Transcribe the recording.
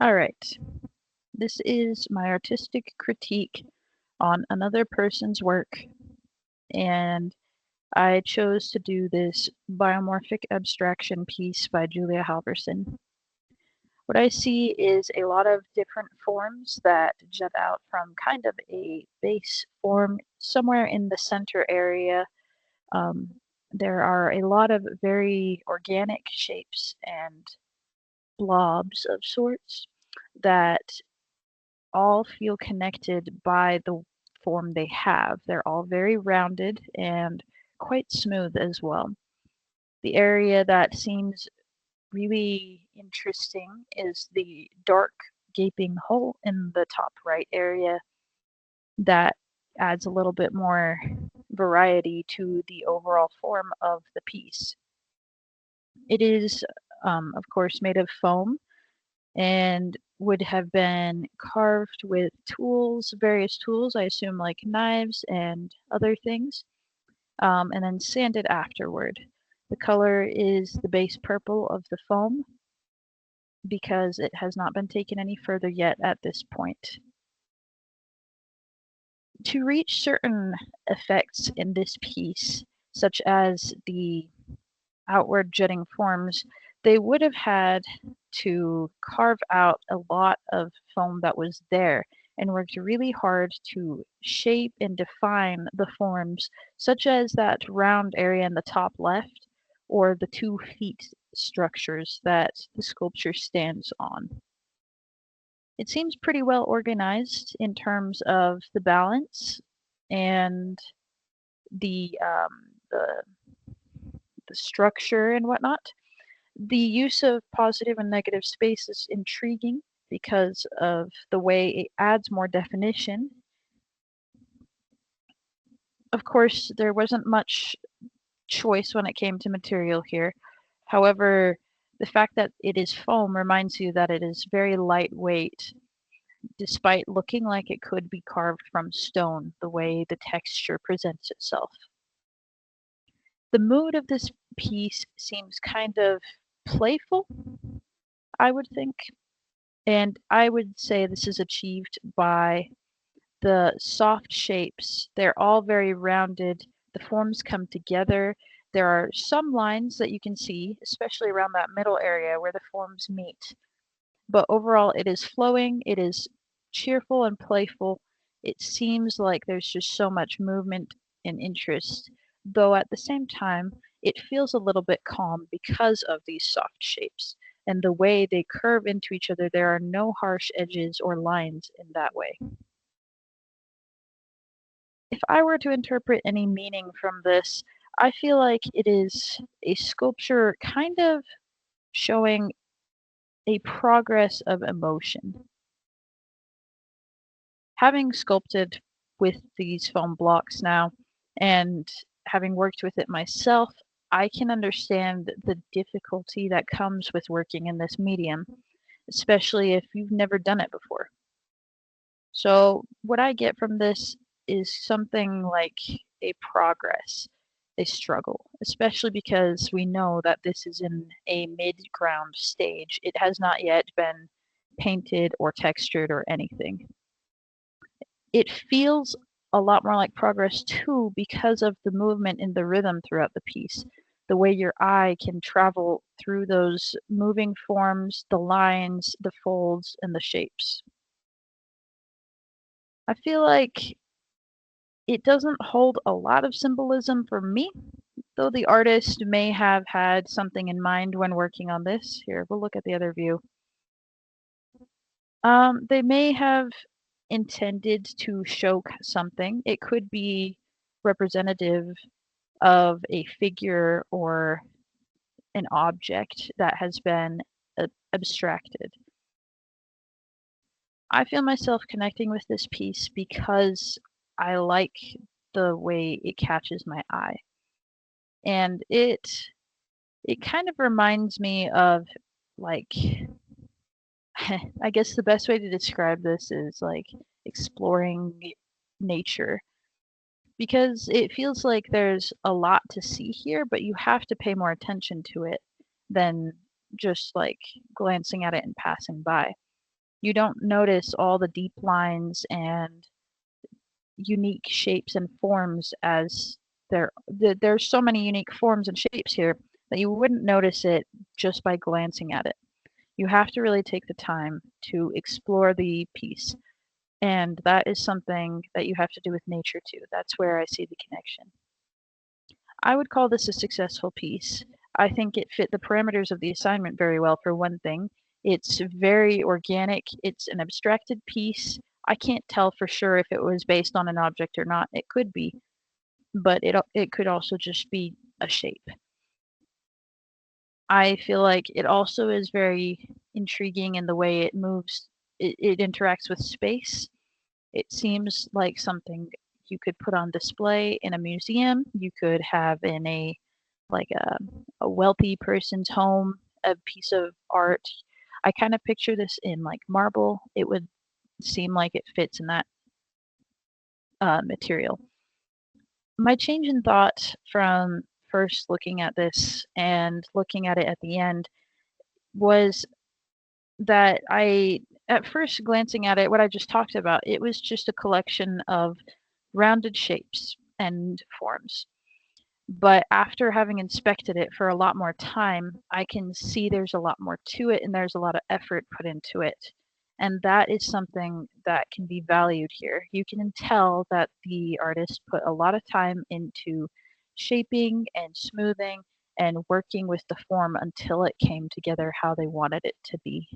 All right. This is my artistic critique on another person's work, and I chose to do this biomorphic abstraction piece by Julia Halverson. What I see is a lot of different forms that jut out from kind of a base form somewhere in the center area. Um, there are a lot of very organic shapes and blobs of sorts that all feel connected by the form they have. They're all very rounded and quite smooth as well. The area that seems really interesting is the dark gaping hole in the top right area that adds a little bit more variety to the overall form of the piece. It is, of course, made of foam and would have been carved with tools, various tools, I assume like knives and other things, and then sanded afterward. The color is the base purple of the foam because it has not been taken any further yet at this point. To reach certain effects in this piece, such as the outward jutting forms, they would have had to carve out a lot of foam that was there and worked really hard to shape and define the forms, such as that round area in the top left or the 2 feet structures that the sculpture stands on. It seems pretty well organized in terms of the balance and the um, the, the structure and whatnot. The use of positive and negative space is intriguing because of the way it adds more definition. Of course, there wasn't much choice when it came to material here. However, the fact that it is foam reminds you that it is very lightweight, despite looking like it could be carved from stone, the way the texture presents itself. The mood of this piece seems kind of playful, I would think. And I would say this is achieved by the soft shapes. They're all very rounded. The forms come together. There are some lines that you can see, especially around that middle area where the forms meet. But overall, it is flowing, it is cheerful and playful. It seems like there's just so much movement and interest, though at the same time, it feels a little bit calm because of these soft shapes. And the way they curve into each other, there are no harsh edges or lines in that way. If I were to interpret any meaning from this, I feel like it is a sculpture kind of showing a progress of emotion. Having sculpted with these foam blocks now and having worked with it myself, I can understand the difficulty that comes with working in this medium, especially if you've never done it before. So, what I get from this is something like a progress, a struggle, especially because we know that this is in a mid-ground stage. It has not yet been painted or textured or anything. It feels a lot more like progress too because of the movement and the rhythm throughout the piece. The way your eye can travel through those moving forms, the lines, the folds, and the shapes. I feel like it doesn't hold a lot of symbolism for me, though the artist may have had something in mind when working on this. Here, we'll look at the other view. They may have intended to show something. It could be representative of a figure or an object that has been abstracted. I feel myself connecting with this piece because I like the way it catches my eye. And it kind of reminds me of like I guess the best way to describe this is like exploring nature because it feels like there's a lot to see here, but you have to pay more attention to it than just like glancing at it and passing by. You don't notice all the deep lines and unique shapes and forms as there's so many unique forms and shapes here that you wouldn't notice it just by glancing at it. You have to really take the time to explore the piece, and that is something that you have to do with nature too. That's where I see the connection. I would call this a successful piece. I think it fit the parameters of the assignment very well, for one thing. It's very organic. It's an abstracted piece. I can't tell for sure if it was based on an object or not. It could be, but it could also just be a shape. I feel like it also is very intriguing in the way it moves. It interacts with space. It seems like something you could put on display in a museum. You could have in like a wealthy person's home, a piece of art. I kind of picture this in like marble. It would seem like it fits in that material. My change in thought from first looking at this and looking at it at the end was that at first glancing at it, what I just talked about, it was just a collection of rounded shapes and forms. But after having inspected it for a lot more time, I can see there's a lot more to it and there's a lot of effort put into it. And that is something that can be valued here. You can tell that the artist put a lot of time into shaping and smoothing and working with the form until it came together how they wanted it to be.